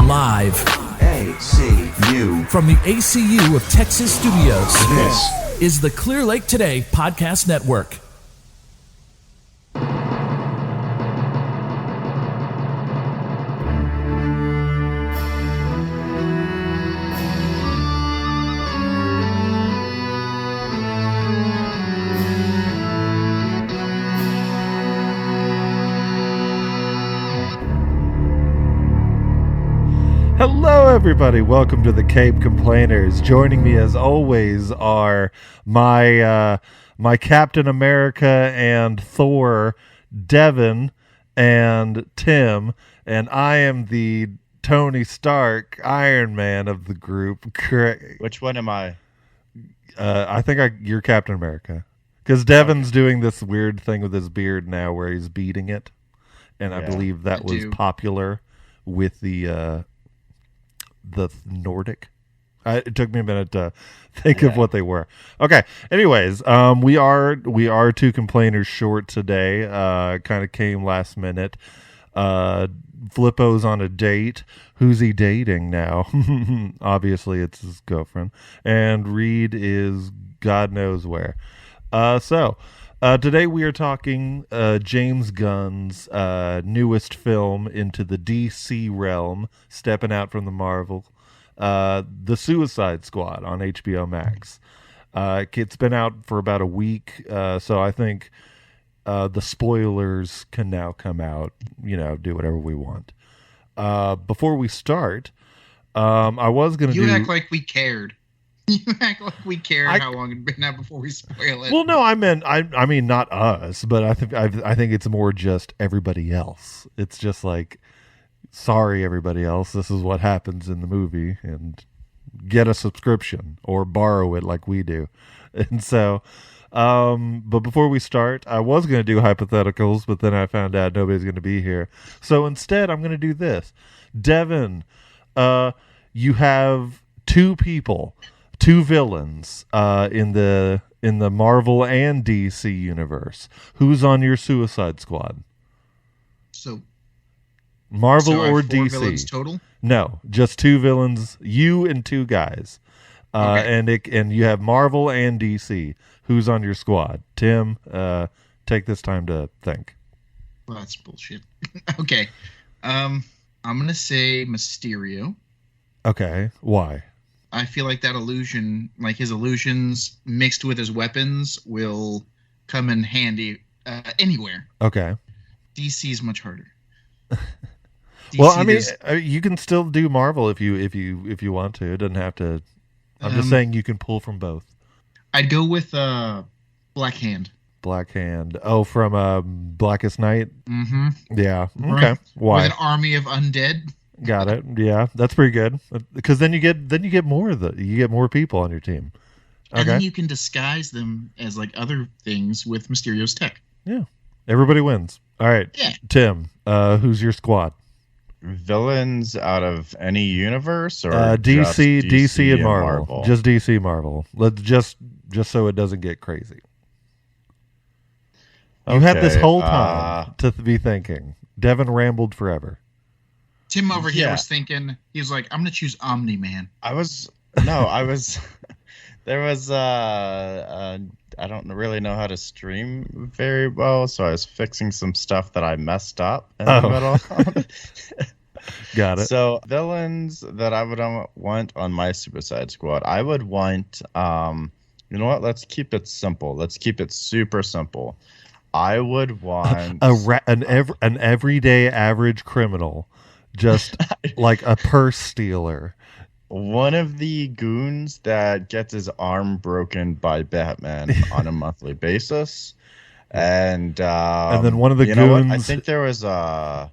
Live ACU from the ACU of Texas Studios. This is the Clear Lake Today Podcast Network. Hello, everybody. Welcome to the Cape Complainers. Joining me, as always, are my Captain America and Thor, Devin and Tim, and I am the Tony Stark, Iron Man of the group. Craig. Which one am I? I think you're Captain America, because Devin's doing this weird thing with his beard now, where he's beating it, and I believe that was popular with the Nordic. It took me a minute to think of what they were. Okay. Anyways, we are two complainers short today. Kind of came last minute. Flippo's on a date. Who's he dating now? Obviously, it's his girlfriend. And Reed is God knows where. So today we are talking James Gunn's newest film into the DC realm, stepping out from the Marvel, The Suicide Squad on HBO Max. It's been out for about a week, so I think the spoilers can now come out, do whatever we want. Before we start, I was going to You act like we cared. You act like we cared how long it'd been out before we spoil it. Well, no, I mean not us, but I think it's more just everybody else. It's just like, sorry, everybody else, this is what happens in the movie, and get a subscription or borrow it like we do. And so, but before we start, I was going to do hypotheticals, but then I found out nobody's going to be here. So instead, I'm going to do this. Devin, you have two villains in the Marvel and DC universe. Who's on your Suicide Squad? So Marvel or four DC? Villains total? No, just two villains. You and two guys. Okay. And you have Marvel and DC. Who's on your squad? Tim, take this time to think. Well, that's bullshit. Okay, I'm gonna say Mysterio. Okay, why? I feel like that illusion, like his illusions mixed with his weapons, will come in handy anywhere. Okay. DC is much harder. Well, I mean, you can still do Marvel if you want to. It doesn't have to. I'm just saying you can pull from both. I'd go with Black Hand. Black Hand. Oh, from Blackest Night. Mm-hmm. Yeah. Okay. Right. Why? With an army of undead. Got it. Yeah, that's pretty good. Because then you get more you get more people on your team. Okay. And then you can disguise them as like other things with Mysterio's tech. Yeah. Everybody wins. All right. Yeah. Tim, who's your squad? Villains out of any universe, or DC and Marvel. Just DC Marvel. Let's just so it doesn't get crazy. You had this whole time to be thinking. Devin rambled forever. Tim over here was thinking, he was like, I'm going to choose Omni-Man. There was, I don't really know how to stream very well, so I was fixing some stuff that I messed up in the middle. Got it. So villains that I would want on my Suicide Squad, I would want, you know what, let's keep it simple. Let's keep it super simple. I would want an everyday average criminal. Just like a purse stealer. One of the goons that gets his arm broken by Batman on a monthly basis. And then one of the goons... I think there was a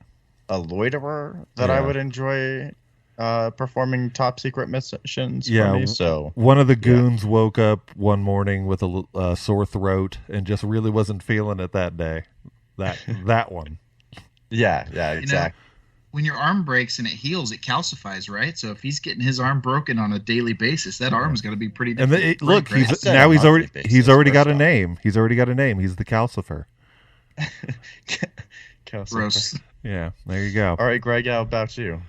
loiterer that I would enjoy performing top secret missions for me. So one of the goons woke up one morning with a sore throat and just really wasn't feeling it that day. That one. Yeah, exactly. When your arm breaks and it heals, it calcifies, right? So if he's getting his arm broken on a daily basis, that arm's got to be pretty difficult. And look, he's already got a name. He's already got a name. He's the Calcifer. Gross. Yeah, there you go. All right, Greg, how about you?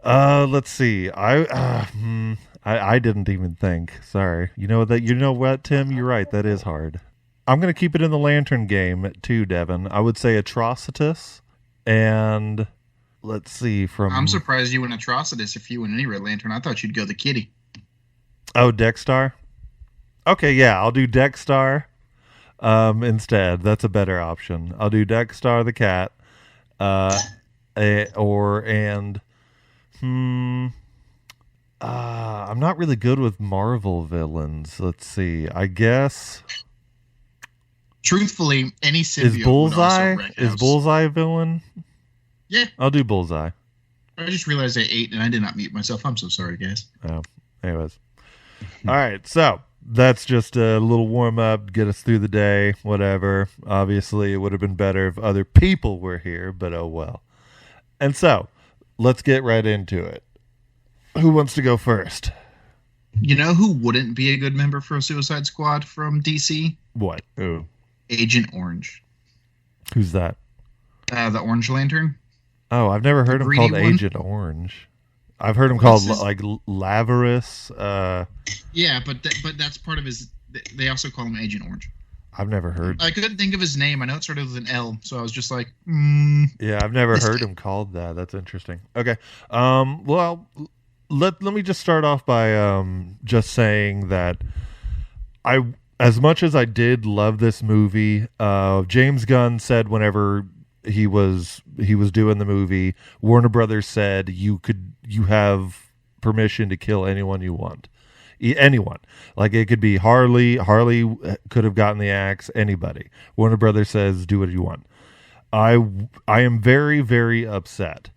Let's see. I didn't even think. Sorry. You know what, Tim? You're right. That is hard. I'm going to keep it in the lantern game too, Devin. I would say Atrocitus, and let's see from. I'm surprised you went Atrocitus if you went any Red Lantern. I thought you'd go the kitty. Oh, Dexstar. Okay, yeah, I'll do Dexstar instead. That's a better option. I'll do Dexstar the cat, I'm not really good with Marvel villains. Let's see. I guess. Truthfully, any symbiote Is Bullseye? would also wreck Is house. Bullseye a villain? Yeah. I'll do Bullseye. I just realized I ate and I did not mute myself. I'm so sorry, guys. Oh, anyways. All right, so that's just a little warm up, get us through the day, whatever. Obviously, it would have been better if other people were here, but oh well. And so, let's get right into it. Who wants to go first? You know who wouldn't be a good member for a Suicide Squad from DC? What? Who? Agent Orange. Who's that? The Orange Lantern. Oh, I've never heard him greedy called one? Agent Orange. I've heard him called his- like Lavarus. Yeah, but that's part of his. They also call him Agent Orange. I've never heard. I couldn't think of his name. I know it started with an L, so I was just like, Yeah, I've never This heard guy- him called that. That's interesting. Okay. Well, let me just start off by just saying that as much as I did love this movie, James Gunn said whenever he was doing the movie, Warner Brothers said you have permission to kill anyone you want. Anyone. Like it could be Harley could have gotten the axe, anybody. Warner Brothers says do what you want. I am very, very upset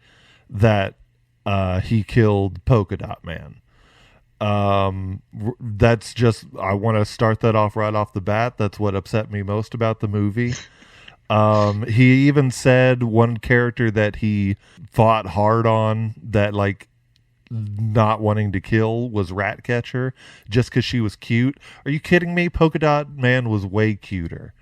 that he killed Polka Dot Man. That's just, I want to start that off right off the bat. That's what upset me most about the movie. He even said one character that he fought hard on that like not wanting to kill was Ratcatcher just because she was cute. Are you kidding me? Polka Dot Man was way cuter,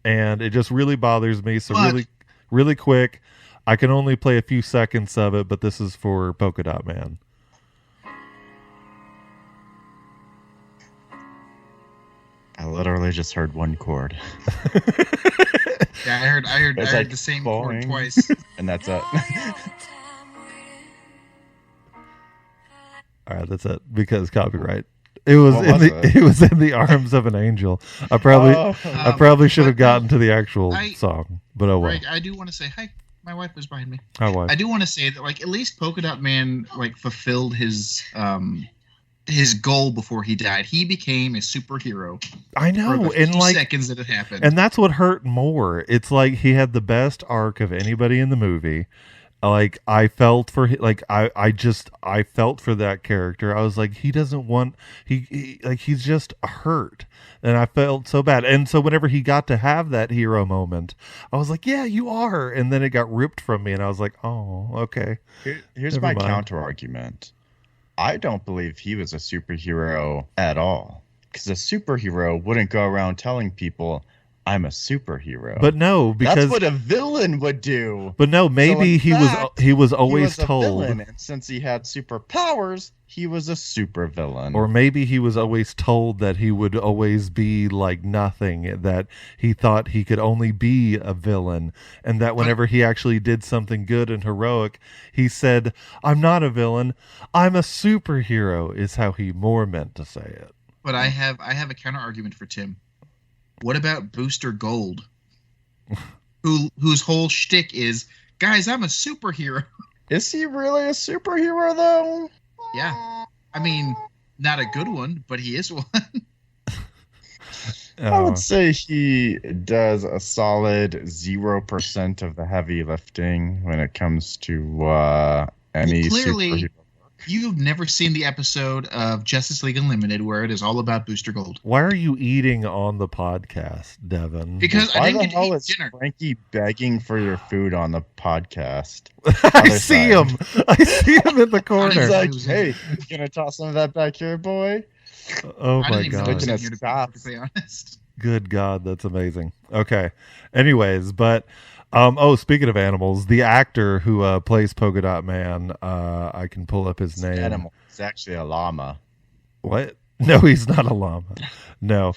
and it just really bothers me. So What? really quick, I can only play a few seconds of it, but this is for Polka Dot Man. I literally just heard one chord, yeah, I heard It's like the same chord boring. twice. and that's it. All right, that's it because copyright. It was What in was the it? it was in the arms of an angel. I probably should have but, gotten to the actual I- song, but oh well. Right, I do want to say hi. My wife was behind me. How was? I do want to say that, like, at least Polka Dot Man like fulfilled his goal before he died. He became a superhero I for know, the and few like, seconds that it happened. and that's what hurt more. It's like he had the best arc of anybody in the movie. Like I felt for I felt for that character. I was like, he doesn't want he's just hurt, and I felt so bad. And so whenever he got to have that hero moment, I was like, yeah, you are. And then it got ripped from me, and I was like, oh, okay. Here's Never my mind. counter argument. I don't believe he was a superhero at all. Because a superhero wouldn't go around telling people, I'm a superhero. But no, because that's what a villain would do. but no, maybe in he fact, was He always was a told. villain, and since he had superpowers, he was a supervillain. Or maybe he was always told that he would always be like nothing, that he thought he could only be a villain, and that whenever he actually did something good and heroic, he said, I'm not a villain, I'm a superhero, is how he more meant to say it. But I have a counter argument for Tim. What about Booster Gold? Whose whole shtick is, guys, I'm a superhero. Is he really a superhero, though? Yeah. I mean, not a good one, but he is one. I would say he does a solid 0% of the heavy lifting when it comes to any Well, clearly- superhero. You've never seen the episode of Justice League Unlimited where it is all about Booster Gold. Why are you eating on the podcast, Devin? Because I Why didn't the get to hell eat is dinner. Frankie begging for your food on the podcast? I Other see side. him. I see him in the He's corner. like, hey, you gonna toss some of that back here, boy? Oh I my didn't even know he was god. in here, to be Stop. perfectly honest. Good God, that's amazing. Okay. Anyways, but Oh, speaking of animals, the actor who plays Polka Dot Man, I can pull up his It's name. an animal. It's actually a llama. What? No, he's not a llama. No,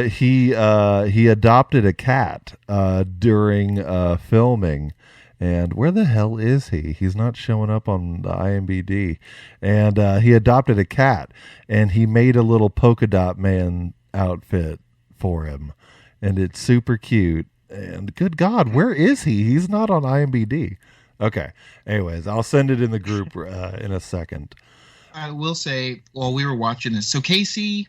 he adopted a cat during filming. And where the hell is he? He's not showing up on the IMDb. And he adopted a cat, and he made a little polka dot man outfit for him, and it's super cute. And good God, where is he? He's not on IMDb. Okay. Anyways, I'll send it in the group in a second. I will say, while we were watching this, so Casey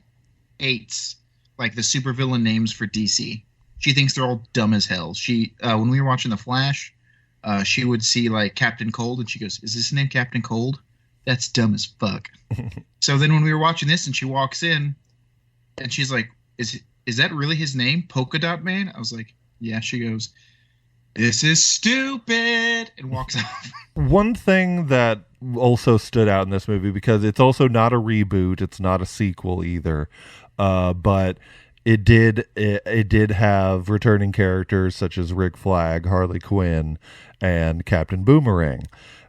hates like the supervillain names for DC. She thinks they're all dumb as hell. She when we were watching The Flash, she would see like Captain Cold, and she goes, "Is this name Captain Cold? That's dumb as fuck." So then when we were watching this, and she walks in, and she's like, "Is that really his name, Polka Dot Man?" I was like, "Yeah." She goes, "This is stupid," and walks off. One thing that also stood out in this movie, because it's also not a reboot, it's not a sequel either, but it did have returning characters such as Rick Flag, Harley Quinn, and Captain Boomerang.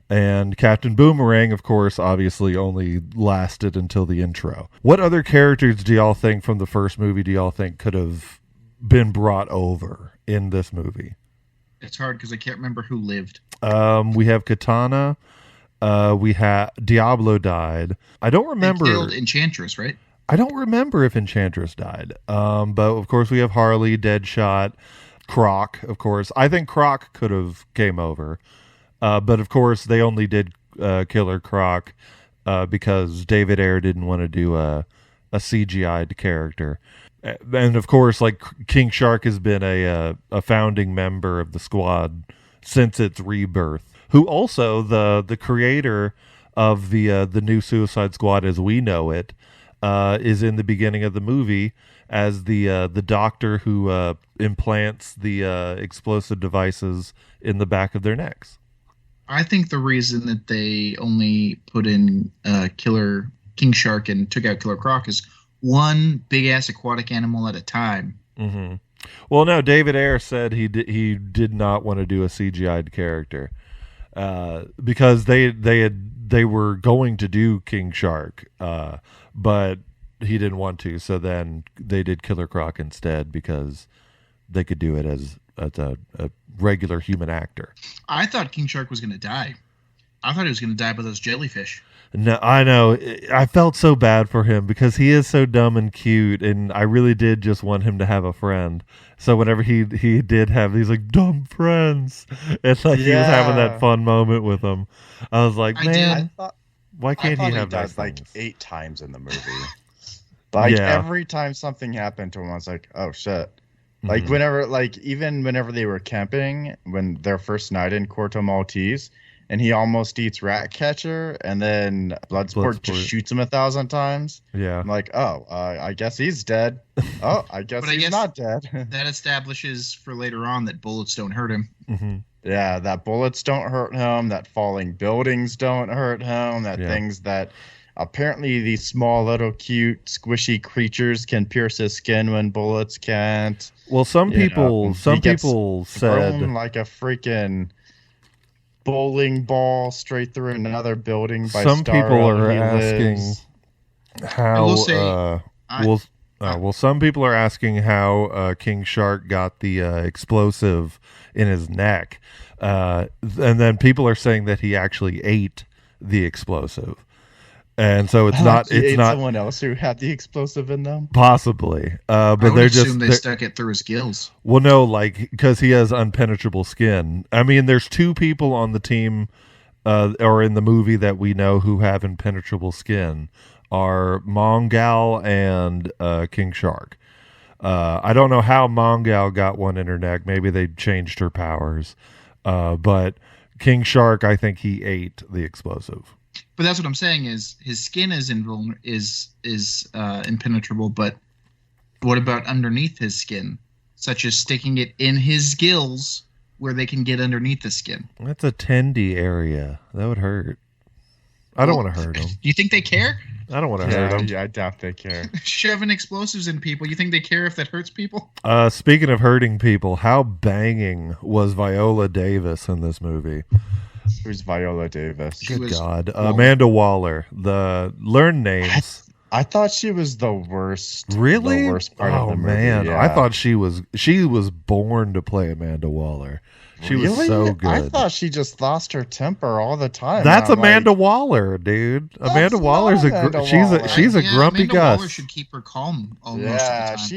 And Captain Boomerang, of course, obviously only lasted until the intro. What other characters do y'all think from the first movie do y'all think could have been brought over in this movie? It's hard because I can't remember who lived. We have Katana. We have Diablo died. I don't remember. They killed Enchantress, right? I don't remember if Enchantress died. But of course we have Harley, Deadshot, Croc, of course. I think Croc could have came over. But of course they only did Killer Croc because David Ayer didn't want to do a CGI'd character. And of course, like King Shark has been a founding member of the squad since its rebirth. Who also the creator of the new Suicide Squad as we know it is in the beginning of the movie as the doctor who implants the explosive devices in the back of their necks. I think the reason that they only put in King Shark and took out Killer Croc is one big ass aquatic animal at a time. Mm-hmm. Well, no, David Ayer said he did not want to do a CGI'd character because they were going to do King Shark, but he didn't want to. So then they did Killer Croc instead because they could do it as a regular human actor. I thought King Shark was going to die. I thought he was going to die by those jellyfish. No, I know. I felt so bad for him because he is so dumb and cute, and I really did just want him to have a friend. So whenever he did have these like dumb friends, it's like he was having that fun moment with them. I was like, man, why can't he have that? Like 8 times in the movie. Like every time something happened to him, I was like, oh shit. Like whenever, like even whenever they were camping, when their first night in Corto Maltese. And he almost eats Ratcatcher, and then Bloodsport just shoots him 1,000 times. Yeah. I'm like, I guess he's dead. Oh, I guess he's not dead. That establishes for later on that bullets don't hurt him. Mm-hmm. Yeah, that bullets don't hurt him, that falling buildings don't hurt him, that things that apparently these small, little, cute, squishy creatures can pierce his skin when bullets can't. Well, some people said like a freaking bowling ball straight through another building by some Starro. People are asking how some people are asking how King Shark got the explosive in his neck, and then people are saying that he actually ate the explosive. And so it's not someone else who had the explosive in them, possibly. But they stuck it through his gills. Well, no, like because he has unpenetrable skin. I mean, there's 2 people on the team, or in the movie that we know who have impenetrable skin, are Mongal and King Shark. I don't know how Mongal got one in her neck. Maybe they changed her powers, but King Shark, I think he ate the explosive. But that's what I'm saying is his skin is impenetrable, but what about underneath his skin, such as sticking it in his gills where they can get underneath the skin? That's a tendy area. That would hurt. I don't want to hurt him. Do you think they care? I don't want to hurt them. Yeah, I doubt they care. Shoving explosives in people. You think they care if that hurts people? Speaking of hurting people, how banging was Viola Davis in this movie? Who's Viola Davis? She was- God, Amanda Waller. The learn names. I thought she was the worst. Really? The worst part of the movie. Man, yeah. I thought she was born to play Amanda Waller. She was so good. I thought she just lost her temper all the time. That's and I'm Amanda like, Waller, dude. Amanda not Waller's Amanda she's Waller. a grumpy Amanda Gus. Waller should keep her calm almost yeah, of the time.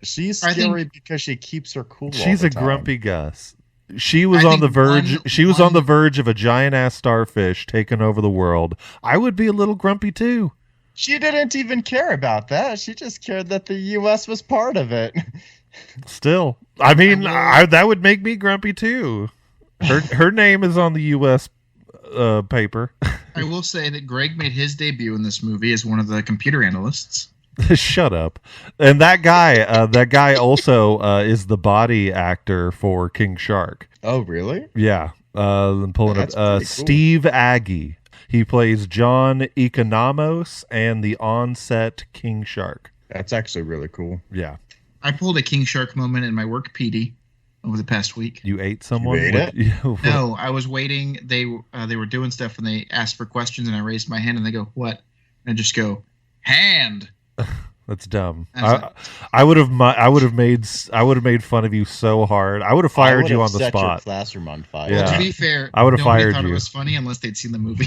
she's I think- scary because she keeps her cool. She's all a the time. grumpy Gus. She was I on the think verge. one- she was on one- the verge of a giant ass starfish taking over the world. I would be a little grumpy too. She didn't even care about that. She just cared that the U.S. was part of it. Still, I mean, will- that would make me grumpy too. Her name is on the U.S. Paper. I will say that Greg made his debut in this movie as one of the computer analysts. Shut up. And that guy also is the body actor for King Shark. Oh, really? Yeah. I'm pulling That's it. pretty cool. Steve Agee. He plays John Economos and the on-set King Shark. That's actually really cool. Yeah. I pulled a King Shark moment in my work PD over the past week. You ate someone? ate it? No, I was waiting. They were doing stuff and they asked for questions and I raised my hand and they go, "What?" And I just go, "Hand." That's dumb. I was I would have made fun of you so hard. I would have fired you on the Set your spot. classroom on fire. Yeah. Well, to be fair, I would've nobody fired thought you. it was funny unless they'd seen the movie.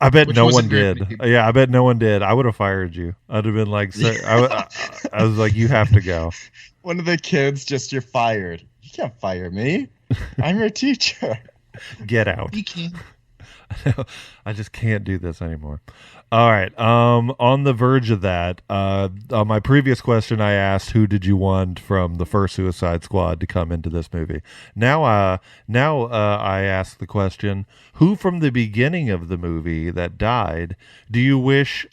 I bet Which no one wasn't very did. many people. Yeah, I bet no one did. I would have fired you. I'd have been like, I was like, you have to go. One of the kids just, "You're fired." You can't fire me. I'm your teacher. Get out. You can't. I just can't do this anymore. All right. On the verge of that, on my previous question, I asked who did you want from the first Suicide Squad to come into this movie. Now I ask the question: who from the beginning of the movie that died do you wish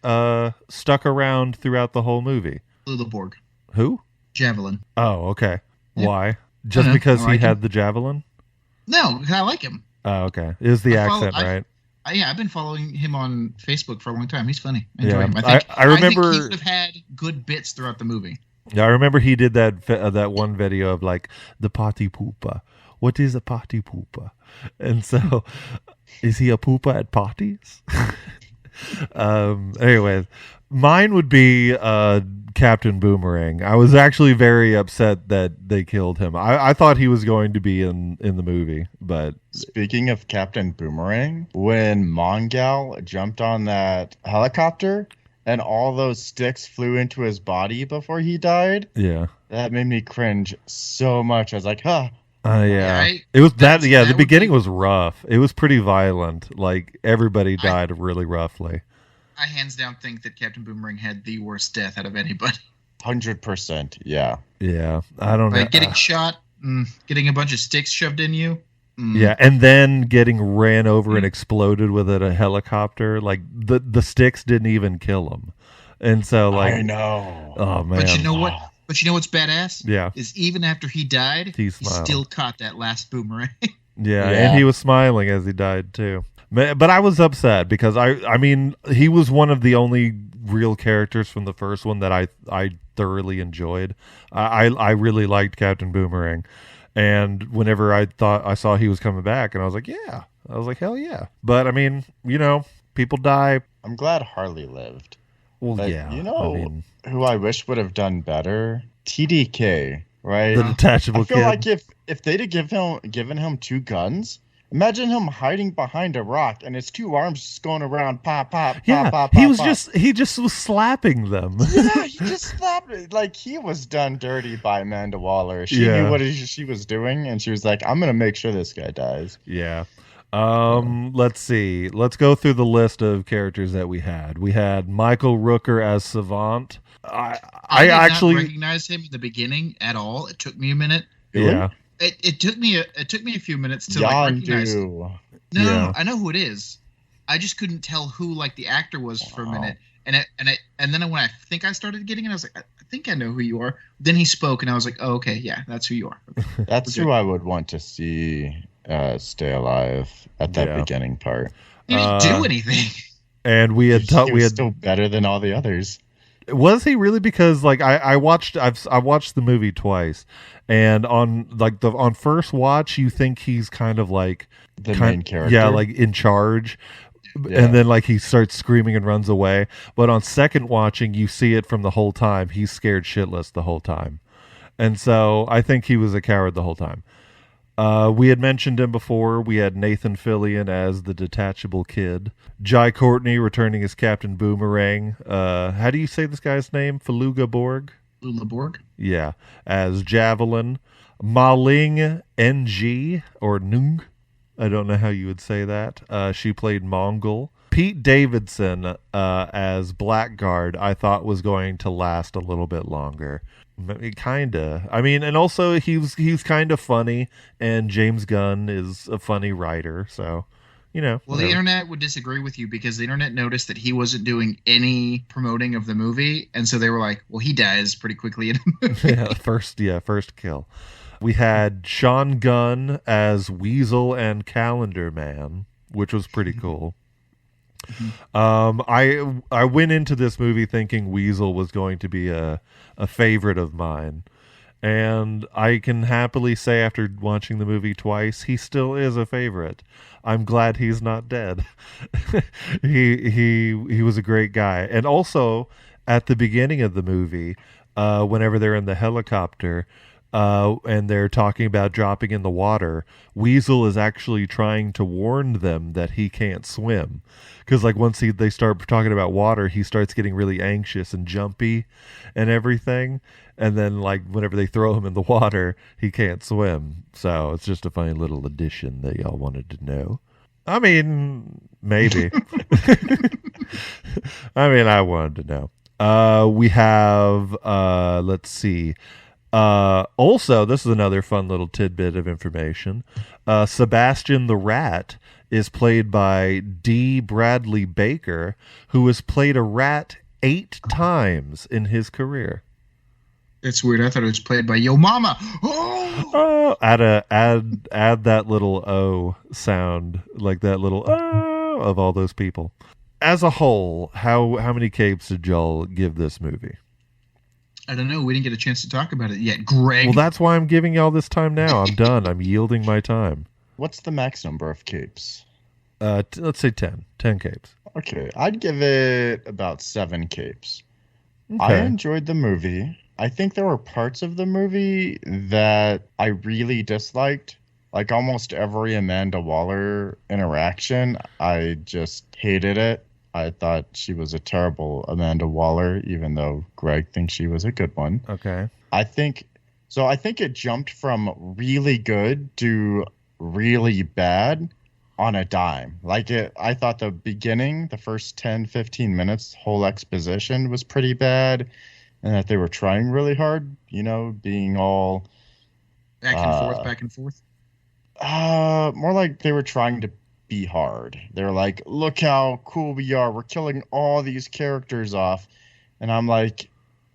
stuck around throughout the whole movie? Lilleborg. Who? Javelin. Oh, okay. Yeah. Why? Just I don't know. because I he like had him. the javelin? No, I like him. Oh, okay. It was the I follow- accent, right? Yeah, I've been following him on Facebook for a long time. He's funny. I enjoy Yeah. him. I remember- I think he would have had good bits throughout the movie. Yeah, I remember he did that one video of like the potty poopa. What is a potty poopa? And so, is he a poopa at potties? Anyways, mine would be Captain Boomerang. I was actually very upset that they killed him. I thought he was going to be in the movie, but Speaking of Captain Boomerang, when Mongal jumped on that helicopter and all those sticks flew into his body before he died, yeah. that made me cringe so much. I was like, huh. Yeah, Right? it was that. That's- Yeah, that the would beginning be- was rough. It was pretty violent. Like everybody died really roughly. I hands down think that Captain Boomerang had the worst death out of anybody. 100%. Yeah. Yeah, I don't know. Like getting shot, getting a bunch of sticks shoved in you. Yeah, and then getting ran over and exploded with a helicopter. Like the sticks didn't even kill him, and so like I know. oh man. But you know what? But you know what's badass? Yeah. Is even after he died, He he smiled. still caught that last boomerang. Yeah, Yeah. and he was smiling as he died too. But I was upset because I mean he was one of the only real characters from the first one that I thoroughly enjoyed. I really liked Captain Boomerang, and whenever I saw he was coming back, and I was like, yeah, I was like, hell yeah. But I mean, you know, people die. I'm glad Harley lived. Well, But yeah. you know I mean, who I wish would have done better? TDK, right? the detachable I feel kid. like if they'd have given him two guns, imagine him hiding behind a rock and his two arms just going around pop, pop, yeah, pop, pop, he pop, was pop. he just was slapping them. Yeah, he just slapped it. Like he was done dirty by Amanda Waller. She Yeah. knew what she was doing, and she was like, "I'm gonna make sure this guy dies." Yeah. Let's see. Let's go through the list of characters that we had. We had Michael Rooker as Savant. I did actually not recognize him in the beginning at all. It took me a minute. yeah. It took me a few minutes to like recognize. Yondu. No, Yeah. I know who it is. I just couldn't tell who like the actor was for a minute. And then when I think I started getting it, I was like, I think I know who you are. Then he spoke, and I was like, oh, okay, yeah, that's who you are. That's who I would want to see stay alive at that Yeah. beginning part. He didn't do anything. And we had He was still better than all the others. Was he really? Because like I watched the movie twice, and on first watch you think he's kind of like the main character, yeah, like in charge, and then like he starts screaming and runs away. But on second watching, you see it from the whole time. He's scared shitless the whole time, and so I think he was a coward the whole time. We had mentioned him before. We had Nathan Fillion as the detachable kid. Jai Courtney returning as Captain Boomerang. How do you say this guy's name? Faluga Borg? Lula Borg? Yeah. As Javelin. Ma Ling NG, or Nung. I don't know how you would say that. She played Mongol. Pete Davidson as Blackguard, I thought was going to last a little bit longer. Kinda. I mean, and also he's kind of funny, and James Gunn is a funny writer, so you know. Well, the internet would disagree with you because the internet noticed that he wasn't doing any promoting of the movie, and so they were like, "Well, he dies pretty quickly in the movie." First kill. We had Sean Gunn as Weasel and Calendar Man, which was pretty cool. I went into this movie thinking Weasel was going to be a favorite of mine, and I can happily say after watching the movie twice, he still is a favorite. I'm glad he's not dead. he was a great guy. And also at the beginning of the movie, whenever they're in the helicopter, and they're talking about dropping in the water, Weasel is actually trying to warn them that he can't swim. Because like once they start talking about water, he starts getting really anxious and jumpy and everything. And then like whenever they throw him in the water, he can't swim. So it's just a funny little addition that y'all wanted to know. I mean, maybe. I mean, I wanted to know. We have, let's see. Also, this is another fun little tidbit of information. Sebastian the Rat is played by D. Bradley Baker, who has played a rat 8 times in his career. That's weird. I thought it was played by Yo Mama. Oh, add that little O sound, like that little O of all those people. As a whole, how many capes did y'all give this movie? I don't know. We didn't get a chance to talk about it yet, Greg. Well, that's why I'm giving y'all this time now. I'm done. I'm yielding my time. What's the max number of capes? Let's say 10. 10 capes. Okay, I'd give it about 7 capes. Okay. I enjoyed the movie. I think there were parts of the movie that I really disliked. Like almost every Amanda Waller interaction, I just hated it. I thought she was a terrible Amanda Waller, even though Greg thinks she was a good one. Okay. I think it jumped from really good to really bad on a dime. I thought the beginning, the first 10, 15 minutes, whole exposition was pretty bad, and that they were trying really hard, being all back and forth. More like they were trying to be hard. They were like, look how cool we are. We're killing all these characters off. And I'm like,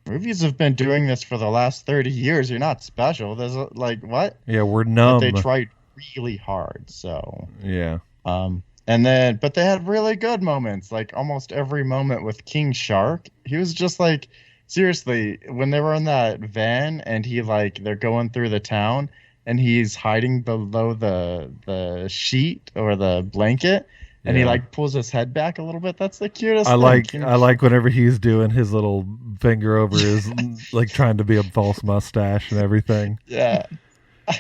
movies have been doing this for the last 30 years. You're not special. There's like, what? Yeah, we're numb. But they tried really hard. So, yeah. But they had really good moments. Like almost every moment with King Shark, he was just like, seriously, when they were in that van and they're going through the town, and he's hiding below the sheet or the blanket, and he pulls his head back a little bit. That's the cutest thing. I like whenever he's doing his little finger over his trying to be a false mustache and everything. Yeah.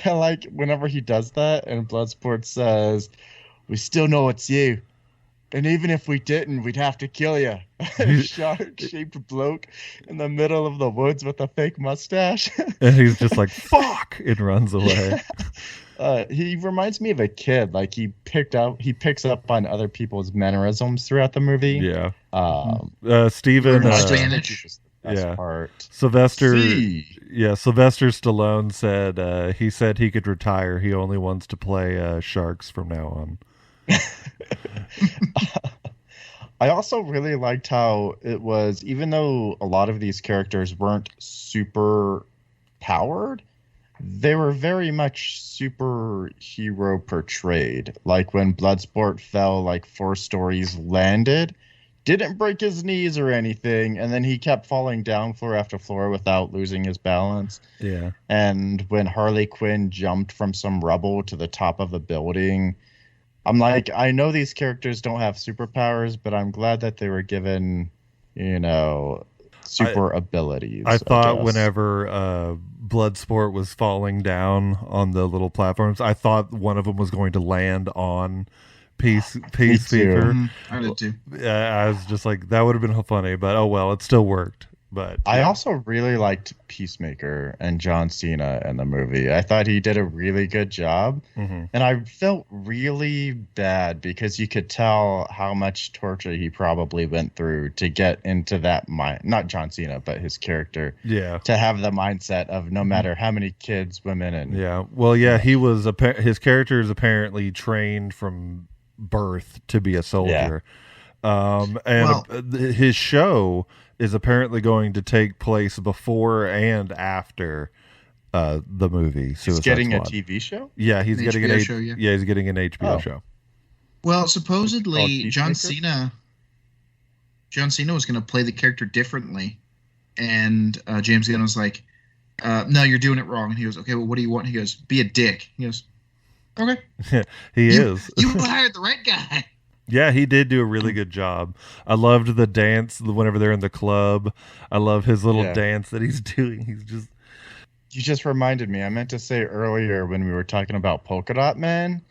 I like whenever he does that, and Bloodsport says, "We still know it's you. And even if we didn't, we'd have to kill you." Shark-shaped bloke in the middle of the woods with a fake mustache. And he's just like, fuck, and runs away. He reminds me of a kid. Like he picks up on other people's mannerisms throughout the movie. Yeah. Steven. Spanish. Yeah. Part. Sylvester Stallone said he could retire. He only wants to play sharks from now on. I also really liked how it was, even though a lot of these characters weren't super powered, they were very much superhero portrayed. Like when Bloodsport fell 4 stories landed, didn't break his knees or anything, and then he kept falling down floor after floor without losing his balance. Yeah. And when Harley Quinn jumped from some rubble to the top of a building, I'm like, I know these characters don't have superpowers, but I'm glad that they were given, super abilities. I thought guess. whenever Bloodsport was falling down on the little platforms, I thought one of them was going to land on Peacemaker. I did too. I was just like, that would have been funny, but oh well, it still worked. But I also really liked Peacemaker and John Cena in the movie. I thought he did a really good job. Mm-hmm. And I felt really bad because you could tell how much torture he probably went through to get into that mind. Not John Cena, but his character. Yeah. To have the mindset of no matter how many kids, women, and... Yeah. Well, yeah, his character is apparently trained from birth to be a soldier. Yeah. His show is apparently going to take place before and after the movie. He's getting a TV show? Yeah, he's getting an show, yeah. he's getting an HBO show. Well, supposedly John Cena was going to play the character differently, and James Gunn was like, "No, you're doing it wrong." And he goes, "Okay, well, what do you want?" He goes, "Be a dick." He goes, "Okay." He is. You hired the right guy. Yeah, he did do a really good job. I loved the dance whenever they're in the club. I love his little dance that he's doing. You just reminded me. I meant to say earlier when we were talking about Polka Dot Man,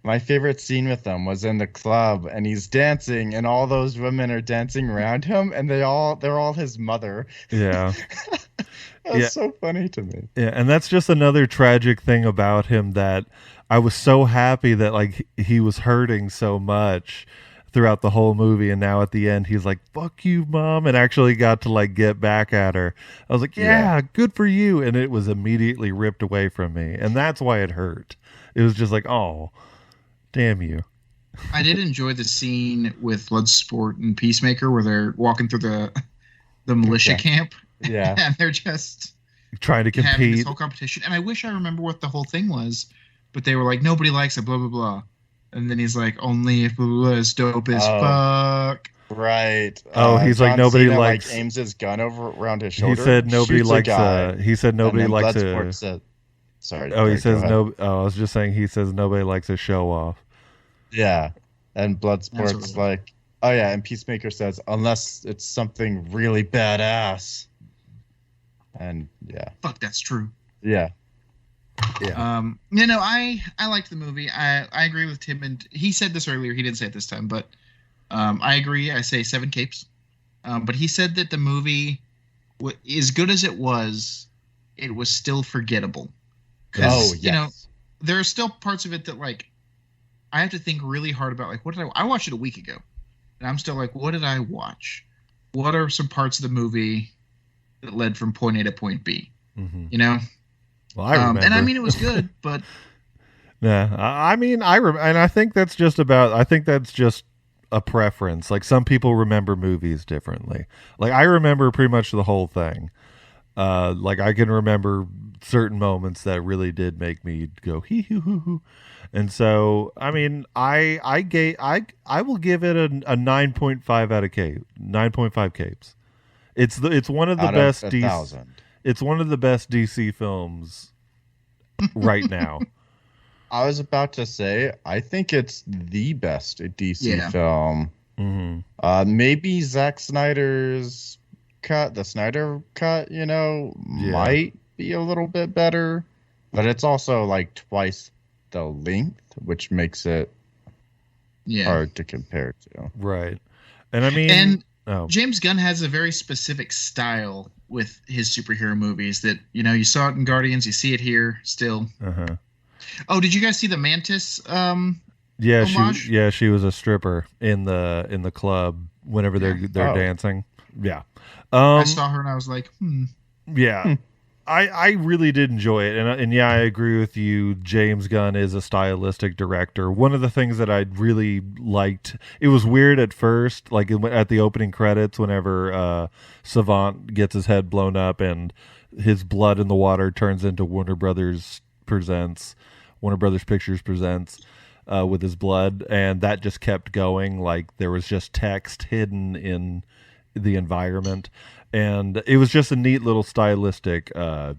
my favorite scene with him was in the club, and he's dancing, and all those women are dancing around him, and they're all his mother. Yeah. That's so funny to me. Yeah, and that's just another tragic thing about him, that I was so happy that like he was hurting so much throughout the whole movie, and now at the end he's like, "Fuck you, Mom," and actually got to like get back at her. I was like, yeah, good for you. And it was immediately ripped away from me, and that's why it hurt. It was just like, oh, damn you. I did enjoy the scene with Bloodsport and Peacemaker where they're walking through the militia camp. Yeah. And they're just trying to having compete. this whole competition. And I wish I remember what the whole thing was, but they were like, nobody likes it, blah, blah, blah. And then he's like, only if blah, blah, blah is dope as fuck. Right. He's John like, nobody Cena, likes... aims his gun around his shoulder. He said nobody likes he said nobody likes a... Sorry. Oh, he says no... Oh, I was just saying he says nobody likes a show off. Yeah. And Bloodsport's like... Oh, yeah, and Peacemaker says, unless it's something really badass. And, yeah. Fuck, that's true. Yeah. Yeah. I liked the movie. I agree with Tim, and he said this earlier. He didn't say it this time, but I agree. I say 7 capes. But he said that the movie, as good as it was still forgettable. Oh, yes. There are still parts of it that, like, I have to think really hard about. Like, what did I watched it a week ago, and I'm still like, what did I watch? What are some parts of the movie that led from point A to point B? Mm-hmm. Well, I remember. And I mean, it was good, but yeah, and I think that's just a preference. Like, some people remember movies differently. Like, I remember pretty much the whole thing. Like, I can remember certain moments that really did make me go hee hoo hoo hoo. And so, I mean, I will give it a 9.5 out of 9.5 capes. It's one of the best DC. It's one of the best DC films right now. I was about to say, I think it's the best DC film. Mm-hmm. Maybe Zack Snyder's cut, the Snyder cut, might be a little bit better, but it's also like twice the length, which makes it hard to compare to. Right. And I mean, James Gunn has a very specific style with his superhero movies that, you saw it in Guardians, you see it here still. Uh-huh. Oh, did you guys see the Mantis Yeah, homage? she was a stripper in the club whenever they're dancing. Yeah. I saw her and I was like, Yeah. I really did enjoy it, and yeah, I agree with you. James Gunn is a stylistic director. One of the things that I really liked, it was weird at first, like at the opening credits, whenever Savant gets his head blown up and his blood in the water turns into Warner Brothers Pictures presents. with his blood, and that just kept going. Like there was just text hidden in the environment, and it was just a neat little stylistic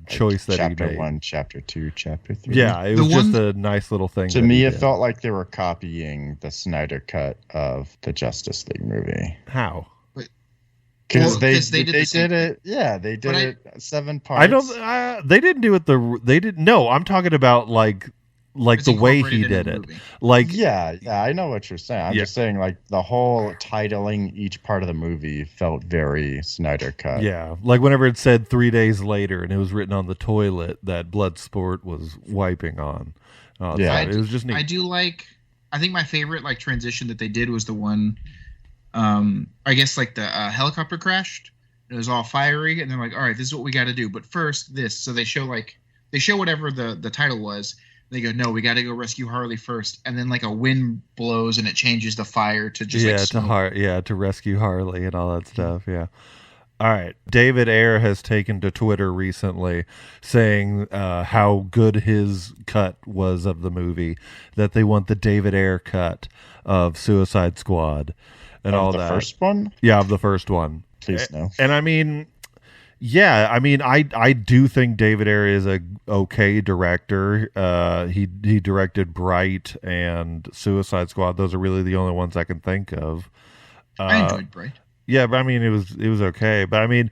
choice that he made. Chapter 1, Chapter 2, Chapter 3. Yeah, it was just a nice little thing. To me, it felt like they were copying the Snyder cut of the Justice League movie. How? Because they did it. Yeah, they did it 7 parts. I don't. They didn't do it. They didn't. No, I'm talking about like the way he did it. Like yeah, I know what you're saying. I'm just saying like the whole titling each part of the movie felt very Snyder cut. Yeah, like whenever it said 3 days later and it was written on the toilet that Bloodsport was wiping on. It was just neat. I do like. I think my favorite like transition that they did was the one. I guess like the helicopter crashed. It was all fiery, and they're like, "All right, this is what we got to do." But first, this. So they show whatever the title was. They go, "No, we got to go rescue Harley first." And then like a wind blows, and it changes the fire to just to rescue Harley and all that stuff. Yeah. All right. David Ayer has taken to Twitter recently saying how good his cut was of the movie. That they want the David Ayer cut of Suicide Squad. And all that. The first one? Yeah, of the first one. Please no. And I mean, yeah, I mean, I do think David Ayer is a okay director. He directed Bright and Suicide Squad. Those are really the only ones I can think of. I enjoyed Bright. Yeah, but I mean, it was okay. But I mean,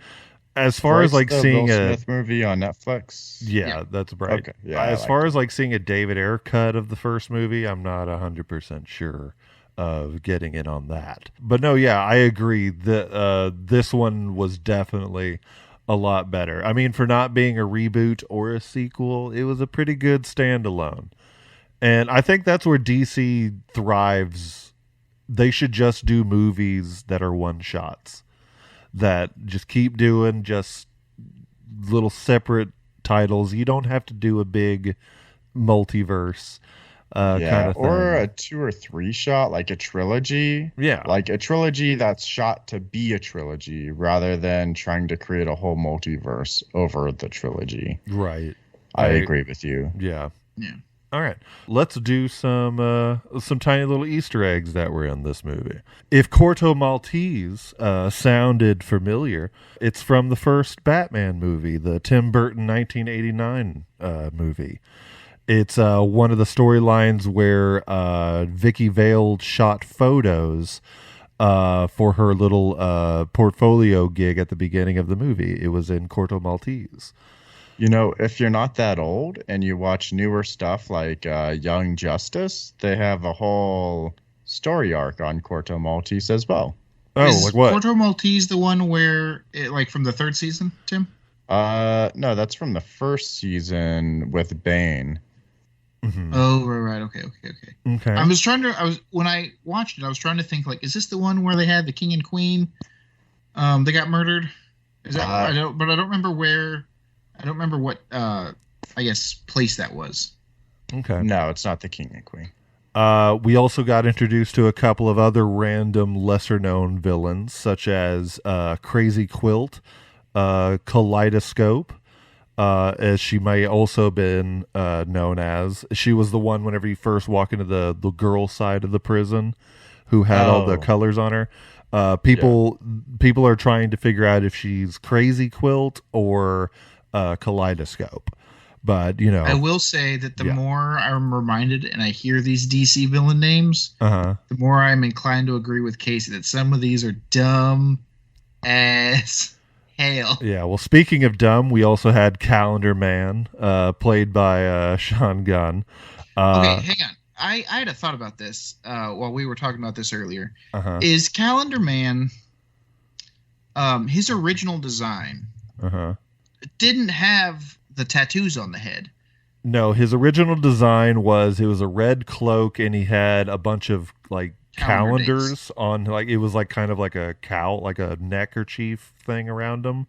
as far as like seeing Will Smith movie on Netflix. Yeah, that's Bright. Okay. Yeah, as far as like seeing a David Ayer cut of the first movie, I'm not 100% sure of getting in on that. But no, yeah, I agree that this one was definitely a lot better. I mean, for not being a reboot or a sequel, it was a pretty good standalone. And I think that's where DC thrives. They should just do movies that are one-shots, that just keep doing just little separate titles. You don't have to do a big multiverse kind of thing. Or a 2 or 3 shot, like a trilogy. Yeah. Like a trilogy that's shot to be a trilogy rather than trying to create a whole multiverse over the trilogy. Right. I agree with you. Yeah. Yeah. All right. Let's do some tiny little Easter eggs that were in this movie. If Corto Maltese sounded familiar, it's from the first Batman movie, the Tim Burton 1989 movie. It's one of the storylines where Vicky Vale shot photos for her little portfolio gig at the beginning of the movie. It was in Corto Maltese. You know, if you're not that old and you watch newer stuff like Young Justice, they have a whole story arc on Corto Maltese as well. Oh, is like what? Corto Maltese the one where, like from the 3rd season, Tim? No, that's from the 1st season with Bane. Mm-hmm. Oh, right. Okay. Okay. When I watched it, I was trying to think, like, is this the one where they had the king and queen? They got murdered? Is that, I don't remember where, I don't remember what, I guess, place that was. Okay. No, it's not the king and queen. We also got introduced to a couple of other random lesser-known villains, such as Crazy Quilt, Kaleidoscope, as she may also have been known as. She was the one whenever you first walk into the girl side of the prison who had all the colors on her. People are trying to figure out if she's Crazy Quilt or Kaleidoscope. But, you know, I will say that the more I'm reminded and I hear these DC villain names, the more I'm inclined to agree with Casey that some of these are dumb as hell. Yeah, well, speaking of dumb, we also had Calendar Man, played by Sean Gunn. Okay, hang on. I had a thought about this while we were talking about this earlier. Is Calendar Man, his original design didn't have the tattoos on the head? No, his original design was, it was a red cloak and he had a bunch of like calendars on, like it was like kind of like a cowl, like a neckerchief thing around him.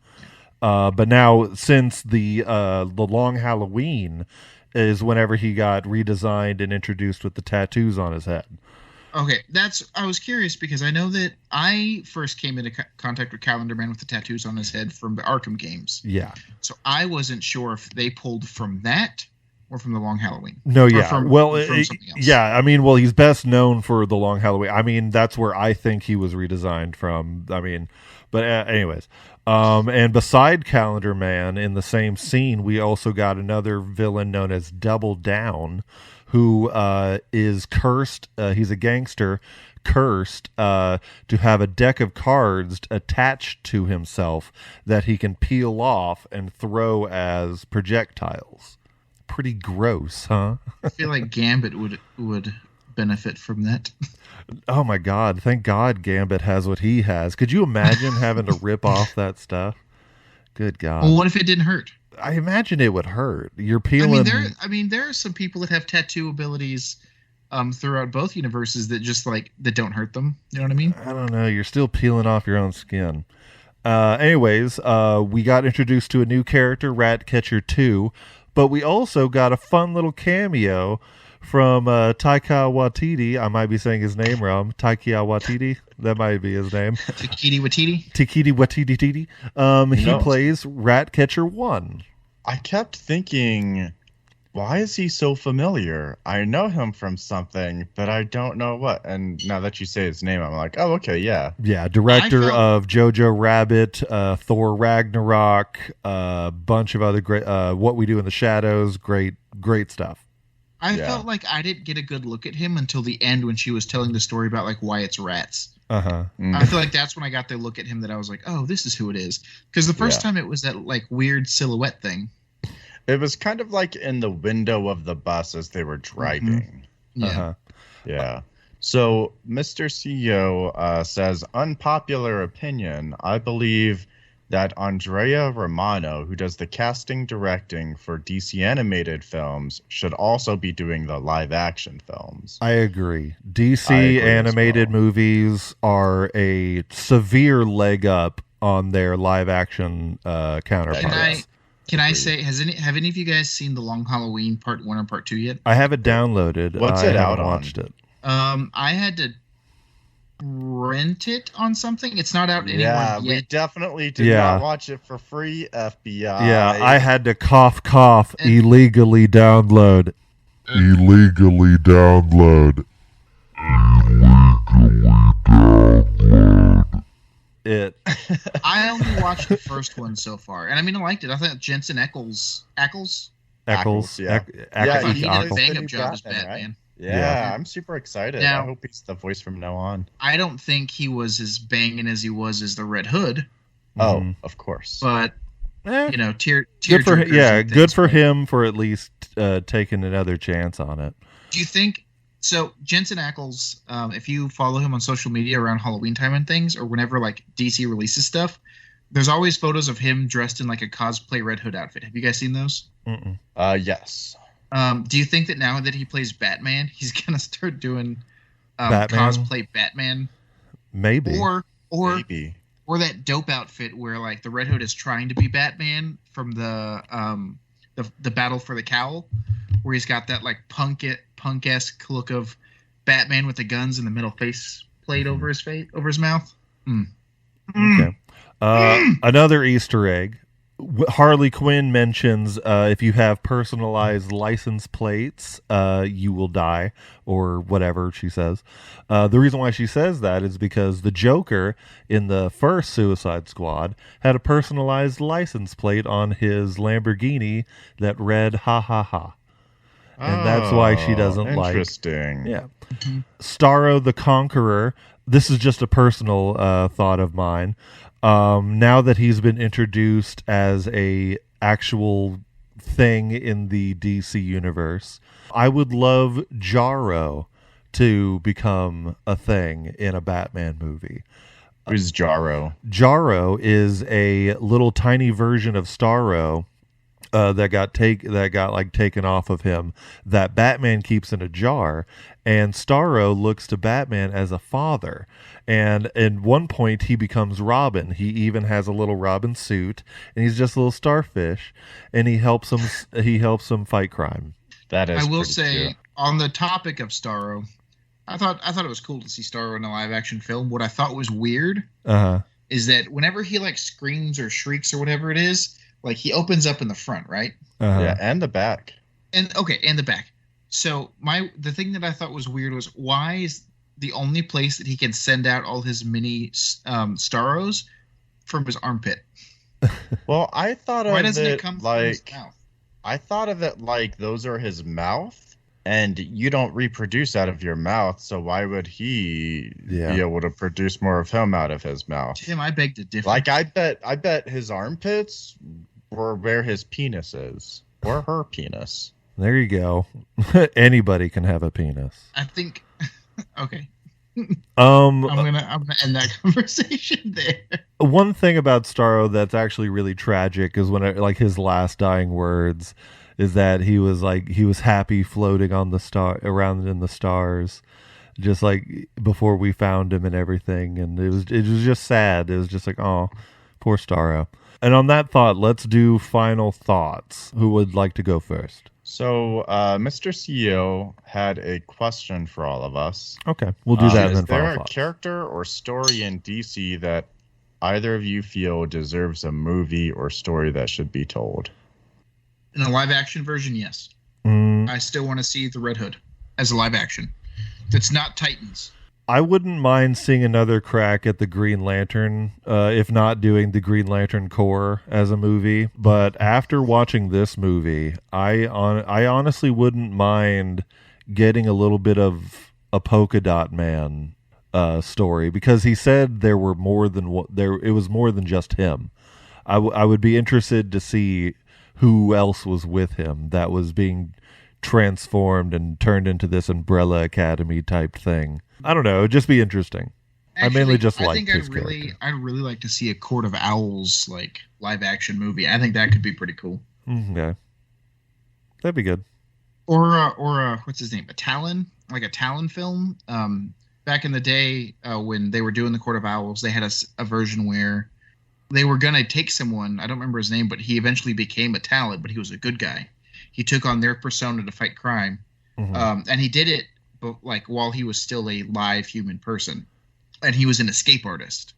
But now since the Long Halloween is whenever he got redesigned and introduced with the tattoos on his head. Okay, I was curious because I know that I first came into contact with Calendar Man with the tattoos on his head from the Arkham games. Yeah. So I wasn't sure if they pulled from that or from The Long Halloween? No, Or yeah. from something else? Yeah. I mean, well, he's best known for The Long Halloween. I mean, that's where I think he was redesigned from. I mean, but anyways. And beside Calendar Man, in the same scene, we also got another villain known as Double Down, who is cursed. He's a gangster, cursed to have a deck of cards attached to himself that he can peel off and throw as projectiles. Pretty gross, huh? I feel like Gambit would benefit from that. Oh my God! Thank God Gambit has what he has. Could you imagine having to rip off that stuff? Good God! Well, what if it didn't hurt? I imagine it would hurt. You're peeling. There are some people that have tattoo abilities throughout both universes that just that don't hurt them. You know what I mean? I don't know. You're still peeling off your own skin. Anyways, we got introduced to a new character, Ratcatcher 2, but we also got a fun little cameo from Taika Waititi. I might be saying his name wrong. Taika Waititi. That might be his name. Takiti Watiti. Takiti Watiti. He plays Ratcatcher 1. I kept thinking, why is he so familiar? I know him from something, but I don't know what. And now that you say his name, I'm like, oh, okay, yeah. Yeah, director of Jojo Rabbit, Thor Ragnarok, a bunch of other great, What We Do in the Shadows, great stuff. I felt like I didn't get a good look at him until the end when she was telling the story about why it's rats. Uh-huh. I feel like that's when I got the look at him that I was like, oh, this is who it is. Because the first time it was that weird silhouette thing. It was kind of in the window of the bus as they were driving. Mm-hmm. Yeah. Uh-huh. Yeah. So Mr. CEO says, unpopular opinion. I believe that Andrea Romano, who does the casting directing for DC animated films, should also be doing the live action films. I agree. DC animated movies are a severe leg up on their live action counterparts. Can I say, have any of you guys seen The Long Halloween Part 1 or Part 2 yet? I have it downloaded. What's it out on? Watched it. I had to rent it on something. It's not out anywhere yet. We definitely did not watch it for free, FBI. Yeah, I had to cough, illegally download. Illegally download it. I only watched the first one so far, and I liked it. I thought Jensen Ackles, yeah. He did a bang-up job as Batman. Right? Yeah, I'm super excited. Now, I hope he's the voice from now on. I don't think he was as banging as he was as the Red Hood. Oh, of course. But tear good for good for him for at least taking another chance on it. Do you think so? Jensen Ackles, if you follow him on social media around Halloween time and things, or whenever DC releases stuff, there's always photos of him dressed in a cosplay Red Hood outfit. Have you guys seen those? Yes. Do you think that now that he plays Batman, he's gonna start doing cosplay Batman? Maybe. Or maybe. Or that dope outfit where the Red Hood is trying to be Batman from the Battle for the Cowl, where he's got that punk-esque look of Batman with the guns and the middle face plate over his mouth. Okay. Another Easter egg. Harley Quinn mentions if you have personalized license plates, you will die, or whatever she says. The reason why she says that is because the Joker in the first Suicide Squad had a personalized license plate on his Lamborghini that read "ha ha ha," and that's why she doesn't like. Interesting. Yeah. Starro the Conqueror. This is just a personal thought of mine. Now that he's been introduced as a actual thing in the DC universe, I would love Jarro to become a thing in a Batman movie. Who's Jarro? Jarro is a little tiny version of Starro that got taken off of him that Batman keeps in a jar, and Starro looks to Batman as a father. And at one point, he becomes Robin. He even has a little Robin suit, and he's just a little starfish, and he helps him. He helps him fight crime. That is. I will say, cute. On the topic of Starro, I thought it was cool to see Starro in a live action film. What I thought was weird is that whenever he screams or shrieks or whatever it is, he opens up in the front, right? Yeah, and the back. And the back. So the thing that I thought was weird was, why is the only place that he can send out all his mini Starros from his armpit? Well, I thought of Why doesn't it come from his mouth? I thought of it like those are his mouth, and you don't reproduce out of your mouth, so why would he be able to produce more of him out of his mouth? Tim, I beg to differ. Like, I bet his armpits were where his penis is, or her penis. There you go. Anybody can have a penis. I think. Okay. I'm gonna end that conversation there. One thing about Starro that's actually really tragic is when his last dying words is that he was happy floating on the star around in the stars, just like before we found him and everything, and it was just sad. It was just like, oh, poor Starro. And on that thought, let's do final thoughts. Who would like to go first? So, Mr. CEO had a question for all of us. Okay, we'll do that. Is there a character or story in DC that either of you feel deserves a movie or story that should be told? In a live action version, yes. I still want to see the Red Hood as a live action. That's not Titans. I wouldn't mind seeing another crack at the Green Lantern, if not doing the Green Lantern Corps as a movie. But after watching this movie, I honestly wouldn't mind getting a little bit of a Polka Dot Man story, because he said there were more than it was more than just him. I would be interested to see who else was with him that was being transformed and turned into this Umbrella Academy type thing. I don't know. It'd just be interesting. Actually, I mainly just like his character. I'd really like to see a Court of Owls live action movie. I think that could be pretty cool. Okay, that'd be good. Or what's his name? A Talon, like a Talon film. Back in the day when they were doing the Court of Owls, they had a version where they were gonna take someone. I don't remember his name, but he eventually became a Talon. But he was a good guy. He took on their persona to fight crime, and he did it. But while he was still a live human person, and he was an escape artist.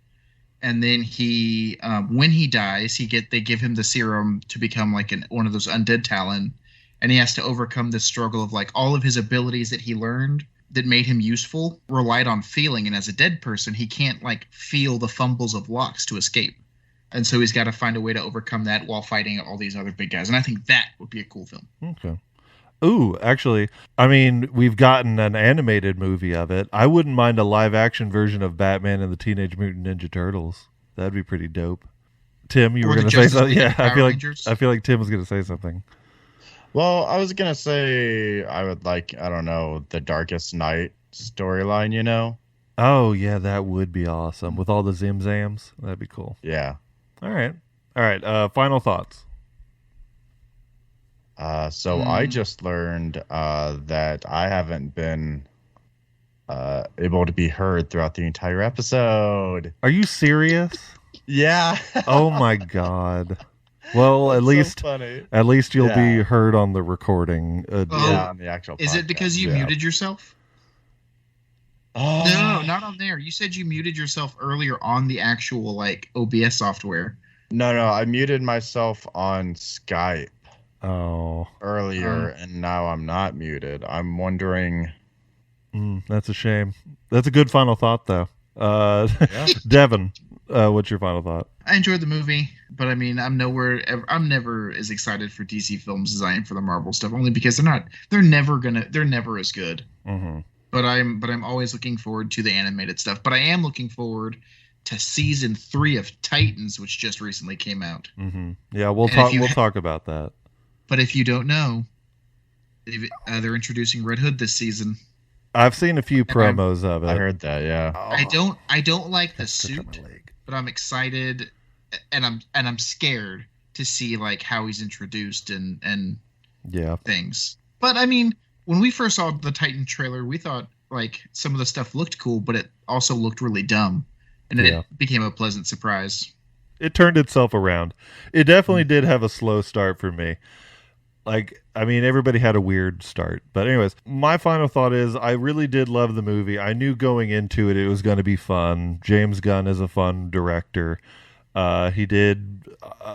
And then he, when he dies, they give him the serum to become one of those undead Talon, and he has to overcome this struggle of all of his abilities that he learned that made him useful relied on feeling, and as a dead person, he can't feel the fumbles of locks to escape, and so he's got to find a way to overcome that while fighting all these other big guys. And I think that would be a cool film. Okay. Ooh, actually, I mean, we've gotten an animated movie of it. I wouldn't mind a live-action version of Batman and the Teenage Mutant Ninja Turtles. That'd be pretty dope. Tim, you were going to say something? Yeah, I feel like Tim was going to say something. Well, I was going to say I would I don't know, the Darkest Night storyline, you know? Oh, yeah, that would be awesome. With all the Zim-Zams, that'd be cool. Yeah. All right. Final thoughts. So I just learned that I haven't been able to be heard throughout the entire episode. Are you serious? Yeah. Oh my god. Well, at least you'll be heard on the recording. On the actual podcast. Is it because you muted yourself? Oh. No, not on there. You said you muted yourself earlier on the actual OBS software. No, I muted myself on Skype. Oh. Earlier, and now I'm not muted. I'm wondering. That's a shame. That's a good final thought, though. Devin, what's your final thought? I enjoyed the movie, but I mean, I'm never as excited for DC films as I am for the Marvel stuff, only because they're never as good. Mm-hmm. But I'm always looking forward to the animated stuff. But I am looking forward to season 3 of Titans, which just recently came out. Mm-hmm. Yeah, we'll talk about that. But if you don't know, they're introducing Red Hood this season. I've seen a few promos of it. I heard that, yeah. I don't like the suit, but I'm excited, and I'm scared to see how he's introduced and things. But I mean, when we first saw the Titan trailer, we thought some of the stuff looked cool, but it also looked really dumb, and it became a pleasant surprise. It turned itself around. It definitely did have a slow start for me. I mean, everybody had a weird start. But anyways, my final thought is I really did love the movie. I knew going into it was going to be fun. James Gunn is a fun director. He did.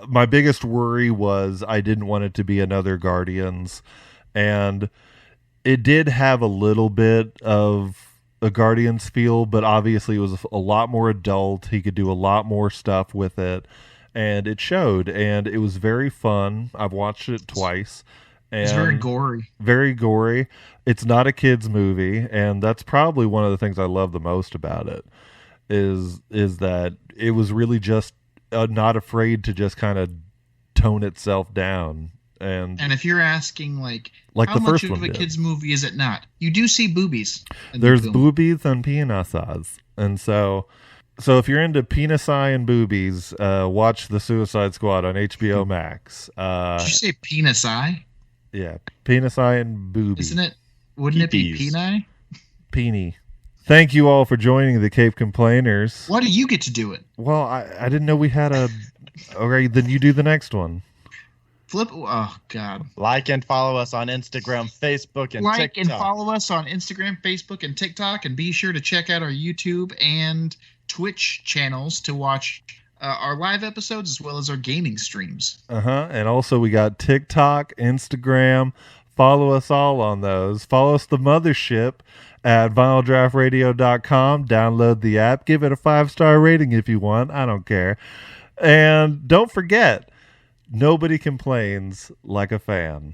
My biggest worry was I didn't want it to be another Guardians. and it did have a little bit of a Guardians feel, but obviously it was a lot more adult. He could do a lot more stuff with it, and it showed, and it was very fun. I've watched it twice. And it's very gory. Very gory. It's not a kid's movie, and that's probably one of the things I love the most about it, is that it was really just not afraid to just kind of tone itself down. And if you're asking, like the how first much of one a did. kid's movie is it not? You do see boobies. There's boobies and penises. And so if you're into penisi and boobies, watch The Suicide Squad on HBO Max. Did you say penisi? Yeah, penisi and boobies. Isn't it? Wouldn't it be Peepees. peni? Peenie. Thank you all for joining the Cape Complainers. Why do you get to do it? Well, I didn't know we had a... Okay, then you do the next one. Flip. Oh, God. Like and follow us on Instagram, Facebook, and Like TikTok. and follow us on Instagram, Facebook, and TikTok. And be sure to check out our YouTube and Twitch channels to watch our live episodes as well as our gaming streams. And also we got TikTok, Instagram. Follow us all on those. Follow us, the mothership, at vinyldraftradio.com. Download the app. Give it a 5-star rating if you want. I don't care. And don't forget, nobody complains like a fan.